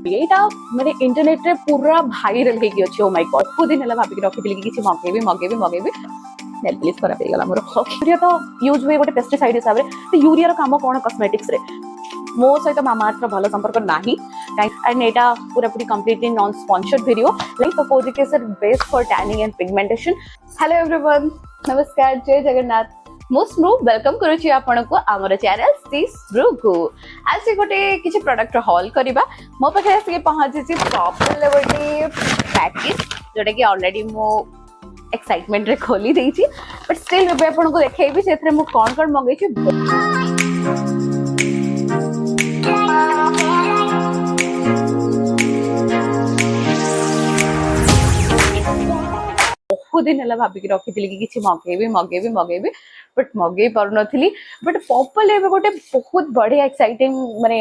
एटा माने इंटरनेट रे पूरा वायरल हे कि अछि। ओ माय गॉड खुद दिन हला भाबी के रखिथिली कि किछि मगेबी नेल प्लीज खराब हे गला मोर। यूरिया तो यूज हुए गोटे पेस्टिसाइड हिसाब रे तो यूरिया रो काम कोन कॉस्मेटिक्स रे मो सहित मामाअर्थ भलो संपर्क नाही एंड एटा पूरा पूरी completely non sponsored video like तो kojic acid best for tanning and pigmentation. Hello everyone नमस्कार जय जगन्नाथ मोस्ट नो वेलकम करूची आपण को हमर चैनल सी स्प्रू को आज गोटे किछि प्रोडक्ट हॉल करबा मो पाखे आसी पहुंची छी प्रॉपर लेवल पैकेज जोटा कि ऑलरेडी मो एक्साइटमेंट रे खोली देई छी बट स्टिल बे आपण को देखेबी सेथरे मो कोन मंगै छी। बहुत दिन है भाविक रखी कि किसी मगेबी बट मगे पार नथिली बट पॉपल एबे गोटे बहुत बढ़िया एक्साइटिंग माने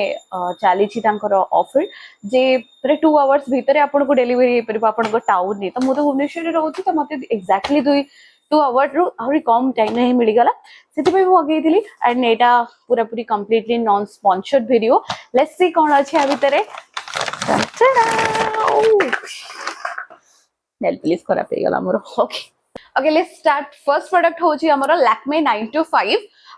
चली ऑफर जे 2 आवर्स भीतर आपन को डिलीवरी हे परबा आपन को टाउन नहीं तो मु तो भुवनेश्वर रे रहउची तो मते एक्जेक्टली 2 आवर रु आहुरी कम टाइम में मिल गला सेति पे मगे दिली एंड एटा पूरा पूरी completely non sponsored video let's see कोन अछि आ भीतर नेल प्लीज खराब हे गला मोर। Okay let's start first product होची हमरो Lakme 925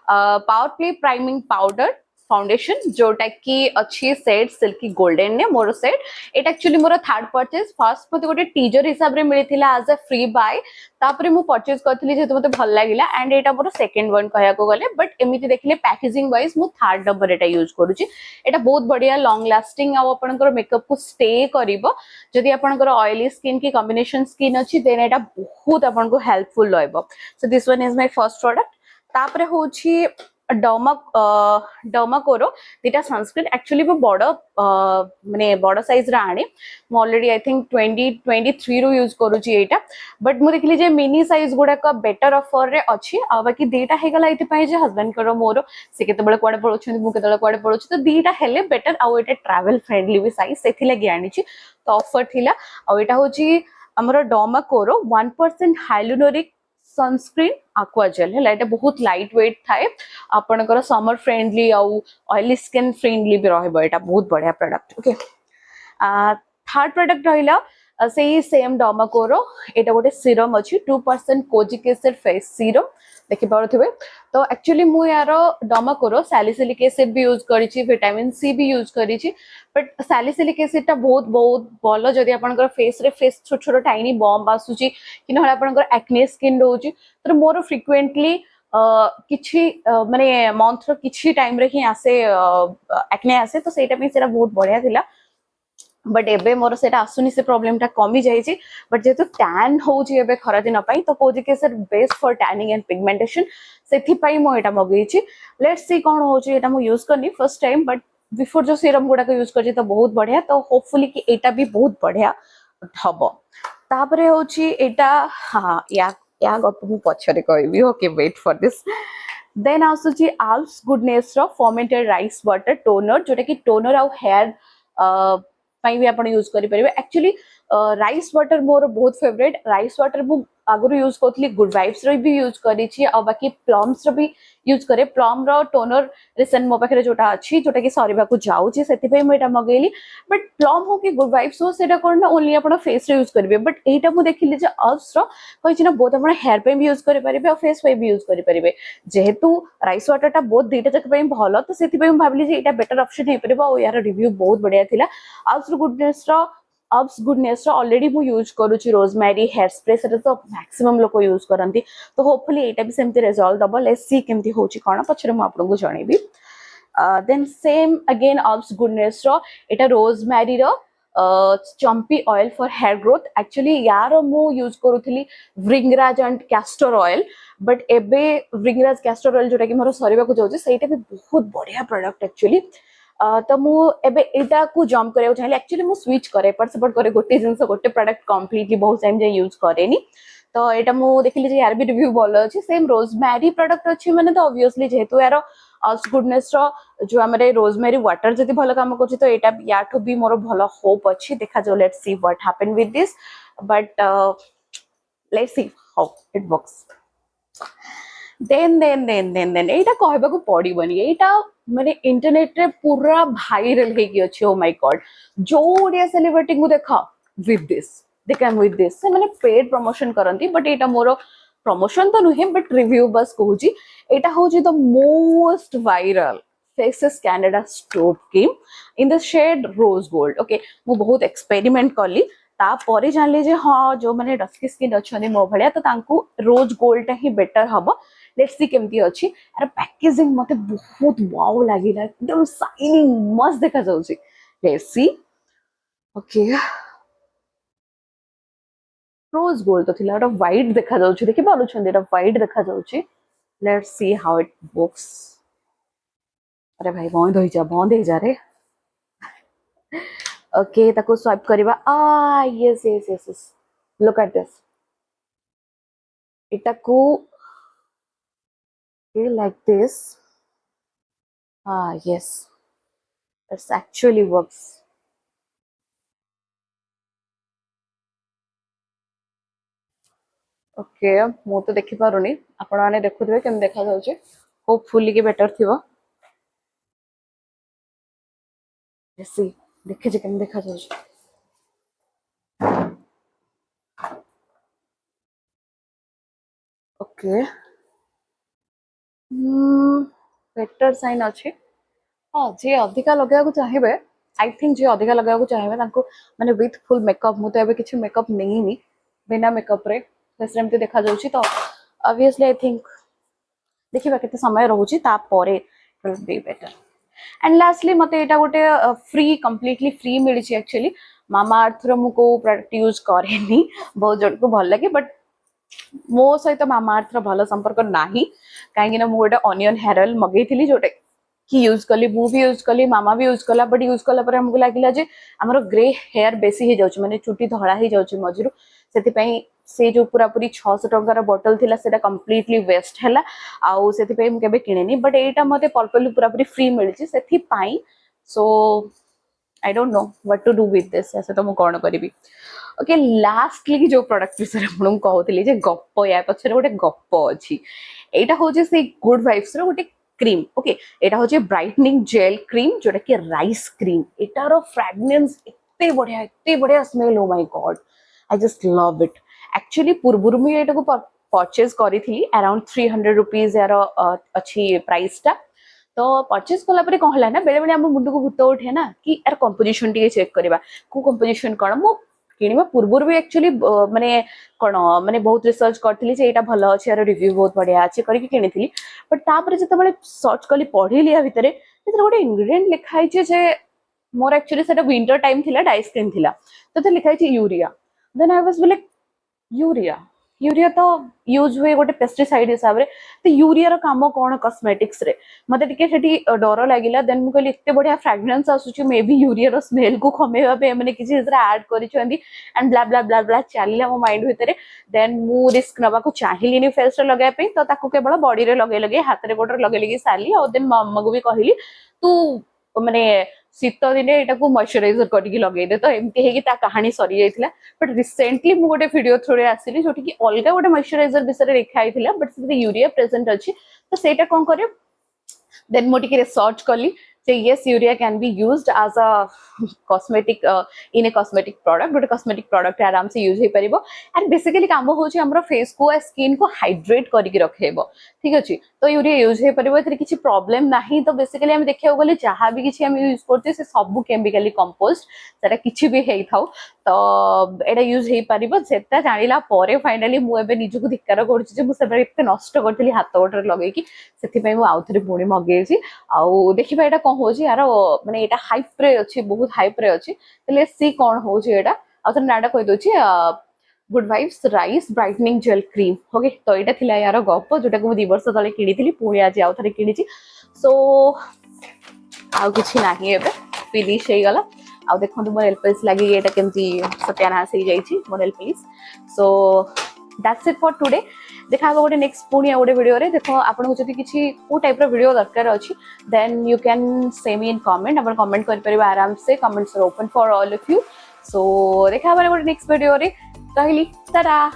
power play priming powder foundation जोटा कि अच्छी सेट सिल्की गोल्डन ने मोर सेट एट एक्चुअली मोर थर्ड परचेज फर्स्ट मते गोटे टीजर हिसाब रे मिलिथिला एज अ फ्री बाय तापरे मु परचेज करथली जेतो मते भल लागिला and Etah more second one कहया को गले बट एमिति देखले पैकेजिंग वाइज मु थर्ड नंबर एटा यूज करूची एटा बहुत बढ़िया लॉन्ग लास्टिंग आ आपनकर मेकअप को स्टे करिवो जदि आपनकर ऑयली स्किन की कॉम्बिनेशन स्किन अछि देन एटा बहुत आपनको हेल्पफुल रहइबो so this one is my first product तापरे होची डर्माकोरो दिटा सनस्क्रीन एक्चुअली वो बड़ माने बड़ साइज रा आने मु ऑलरेडी आई थिंक 2023 रो यूज करूची एटा बट मु देखली जे मिनी साइज गुडा का बेटर ऑफर रे अछि आ बाकी देटा हे गला इति पय जे हस्बैंड करो मोर से केते बळे कोडे पळोछन मु केते बळे कोडे पळोछ तो देटा हेले बेटर आ एटा ट्रैवल फ्रेंडली भी साइज सेथि लागि आनिची तो ऑफर थिला आ एटा होची हमरो डर्माकोरो 1% हाइलुरोनिक सनस्क्रीन aqua gel है लाइट बहुत लाइट वेट थाए आपनकर समर फ्रेंडली आउ ऑयली स्किन फ्रेंडली भी रहबो एटा बहुत बढ़िया प्रोडक्ट। ओके थर्ड प्रोडक्ट रहिला से सेम डर्माकोरो एटा गोटे सीरम अछि 2% कोजिक एसिड फेस सीरम देखि पारथिबे तो एक्चुअली मु यारो डर्माकोरो सैलिसिलिक एसिड भी यूज करिछि विटामिन सी भी यूज करिछि बट सैलिसिलिक एसिड टा बहुत बहुत भलो जदि आपनकर फेस रे फेस छोट छोट टाइनी बम बासुची कि न आपनकर एक्ने स्किन रहउची तो मोर फ्रिक्वेंटली किछि माने मंथ रो किछि टाइम रे ही आसे एक्ने आसे तो सेटा भी सेरा बहुत बढ़िया थिला बट एबे मोर सेटा आसुनी से प्रॉब्लम टा कमी जाई छी बट जेतु टैन होची एबे खरा दिन पई तो kojic acid best for tanning and pigmentation सेथि पई मो एटा मगई छी लेट्स सी कोन होची एटा मो यूज करनी फर्स्ट टाइम बट बिफोर जो सीरम गुडा को यूज करजी तो बहुत बढ़िया तो होपफुली कि एटा भी बहुत बढ़िया हबो तापरे होची एटा हां या गप मु पछरे कहबी okay wait for this then आसुची आल्स गुडनेस रो फर्मेंटेड राइस वाटर टोनर जोटा कि टोनर आउ हेयर पाई भी आपण यूज करि परिबे एक्चुअली राइस वाटर मोर बहुत फेवरेट राइस वाटर मु आगुर यूज करथली गुड वाइब्स रो भी यूज करि छी आ बाकी प्लम्स रो भी यूज करे प्लम रो टोनर रिसेंट मो पाखरे जोटा अछि जोटा कि सरीबा को जाउ छी सेति पे म एटा मगेली बट प्लम हो कि गुड वाइब्स हो सेटा कोन ना ओनली आपण फेस रे यूज करबे बट एटा मु देखिली जे अल्स रो कहि छी ना बहुत आपण हेयर पे भी यूज करि परिबे और फेस पे भी यूज करि परिबे जेहेतु राइस वाटर टा बहुत दीटा जक पे भलो तो सेति पे म भाबली जे एटा बेटर ऑप्शन हे परिबो और यार रिव्यू बहुत बढ़िया थिला अल्स गुडनेस रो ऑलरेडी मु यूज करूची रोजमेरी हेयर स्प्रे से तो मैक्सिमम लोग यूज करंती तो होपफुली एटा भी सेमती रिजल्ट दबो लेट्स सी केमती होची कोन पछरे मु आपन को जणेबी then same again Alps goodness रो एटा रोजमेरी रो चंपी oil for hair growth actually यार मु यूज करूथली bhringraj and castor oil but एबे व्रिंगराज कैस्टर ऑयल जोटा कि मोर सरीबा को जाउची सेटा भी बहुत बढ़िया प्रोडक्ट एक्चुअली तो मु एबे एटा को जंप करे चाहले एक्चुअली मु स्विच करे पर सपोर्ट करे गोटे जिंस गोटे प्रोडक्ट कंप्लीटली बहुत टाइम जे यूज करेनी तो एटा मु देखिली जे यार भी रिव्यू बोल अछि सेम रोजमेरी प्रोडक्ट अछि माने तो ऑब्वियसली जेहेतु यार अल्स गुडनेस रो जो हमरे रोजमेरी वाटर जति भलो काम करछि तो एटा याठो भी मोर भलो होप अछि देखा जो let's see what happen with this but let's see how it works then एटा कहबाकू पड़िबनी एटा माने इंटरनेट रे पूरा वायरल हे कि अछि ओ माय गॉड जो ओडिया सेलिब्रिटी को देखा with this they came with this से माने paid promotion करंती but Etah more promotion तो नुहे बट रिव्यू बस कहूची एटा होची the most viral faces Canada strobe cream in the shade rose gold okay मु बहुत एक्सपेरिमेंट करली तापर जानली जे हाँ जो मैंने डस्की स्किन अच्छा मो भाया तो तांकू रोज गोल्ड ही बेटर हम लेट्स सी केमती अछि यार पैकेजिंग मते बहुत वाओ लागिला एकदम शाइनिंग मस्त देखा जाउची let's see okay rose gold तो थिला व्हाइट देखा जाउची देखि पालु छन एटा व्हाइट देखा जाउची let's see how it works अरे भाई बंद हो जा रे ओके ताको स्वाइप करबा yes yes yes yes look at this इटा को like this yes it's actually works okay मु तो देखि पारुनी आपण माने देखुथिबे केम देखा जाउचे होपफुली के बेटर थिबो सी देखे जे केम देखा जाउचे ओके बेटर साइन अच्छे हाँ जी अधिका लगे चाहिए आई थिंक जी अधिका लगे चाहिए माने विथ फुल मेकअप मुझे एबे किछि मेकअप नहीं बिना मेकअप रे फेस एमती देखा जाउची तो ऑब्वियसली आई थिंक देखिबा केते समय रहउची ता परे it will be better and lastly मते एटा गोटे फ्री कंप्लीटली फ्री मिली छी एक्चुअली मामा अर्थ रो मु को प्रोडक्ट यूज करेनी बहुत जन को भल लगे बट मो सहित मामा अर्थ भल संपर्क नाही कहीं ना मुझे अनियन हेयर ऑयल मगेइथिली जोटे कि यूज कली मु भी यूज कली मामा भी यूज कला बट यूज कला पर हमको लागला जे हमर ग्रे हेयर बेसी हे जाउछ माने चुटी धळा हे जाउछ मजरू सेति पई से जो पूरा पूरी 600 टंकार बोतल थिला सेटा कंप्लीटली वेस्ट हैला आउ सेति पई हम केबे किनेनी बट एटा मते पर्पल पूरा पूरी फ्री मिलची सेति पई so I don't know what to do with this ऐसे तो मु कोन करबी ओके लास्टली जो प्रोडक्ट विषय आपन कहउतली जे गप्प या पछरे गोटे गप्प अछि एटा हो जे से गुड वाइब्स रो गोटे क्रीम ओके एटा हो जे ब्राइटनिंग जेल क्रीम जोटा कि राइस क्रीम एटारो फ्रेग्रेंस इत्ते बढ़िया smell oh my God I just love it actually पूर्वरु मी एटा को परचेज करी थी अराउंड 300 रुपीस यार अच्छी प्राइस टा तो परचेज कला परे कहला ना बेले बेले हम मुंडू को भूत उठे ना कि यार कंपोजिशन टी चेक करबा को कंपोजिशन कोन मो किनिबा पूर्वरु भी एक्चुअली माने कोन माने बहुत रिसर्च करथिली जे एटा भलो अछि यार रिव्यू बहुत बढ़िया अछि करी के किनिथिली बट तापर जते बेले सर्च कली पढिली आ भितरे एतरे गोटे इंग्रेडिएंट लिखाइ छै जे मोर एक्चुअली सेटा विंटर टाइम थिला डाई स्किन थिला तो लिखाइ छै urea then I was like urea urea तो यूज हुए गोटे पेस्टिसाइड हिसाब रे तो यूरिया रो काम कोन कॉस्मेटिक्स रे मते टिके सेठी डर लागिला देन मु कहली इत्ते बढ़िया फ्रेग्रेंस आसुची मे बी यूरिया रो स्मेल को खमेबा पे माने किछि इजरा ऐड करि छंदी एंड ब्ला ब्ला ब्ला ब्ला चलिला मो माइंड भितरे देन मु रिस्क नबा को चाहिलिनी फेस रे लगाय पे तो ताको केवल बॉडी रे लगे लगे हाथ रे गोटर लगे लगे साली और देन मम्मा को भी कहली तू माने शीत दिने एटा को मॉइस्चराइजर करके लगे दे तो एमती हे कि ता कहानी सरी जाइथिला बट रिसेंटली मु गोटे वीडियो थ्रू आसिली जोटी कि अलगा गोटे मॉइस्चराइजर विषय लिखा आइथिला बट से यूरिया प्रेजेंट अछि तो सेटा कोन करे देन मो टिके रिसर्च कली say yes urea can be used as a cosmetic in a cosmetic product but a cosmetic product आराम से यूज हे परिबो एंड बेसिकली काम होची हमरो फेस को स्किन को हाइड्रेट करके रखेबो ठीक अछि तो यूरिया यूज हे परिबो एतरे किछि प्रॉब्लम नाही तो बेसिकली हम देखियो गले जहां भी किछि हम यूज करते से सब केमिकली कंपोस्ट सेटा किछि भी हेई थाउ तो एटा यूज हे परिबो सेटा जानिला परे फाइनली मु एबे निजुको धिक्कार करछि जे मु सेबे एते नष्ट करथिली हाथ गोटर लगै कि सेति पय मु आउथरे पुणी मगेछि आउ देखिबा एटा कोन होछि यार माने एटा हाइप रे अछि बहुत हाइप रे अछि तले सी कोन होछि एटा आ त नाडा कहि दोछि good vibes rice brightening gel cream okay तो एटा थिला यार गप जोटा को 2 वर्ष तले किनिथिली पुणी आज आउ थरे किनिछि सो आउ किछि नाही एबे फिनिश हे गला आउ देखंतु मोर एलपीएस लागि एटा केमती सत्यानाश हे जाइछि मोर एलपीएस so that's it for today देखा गोटे नेक्स्ट पुणी गोटे वीडियो रे देखो आपन को जति किछि को टाइप रो वीडियो दरकार अछि then you can say me in comment upon comment कर परिबा आराम से comments are open for all of you so देखा गोटे नेक्स्ट वीडियो रे कहली टाटा।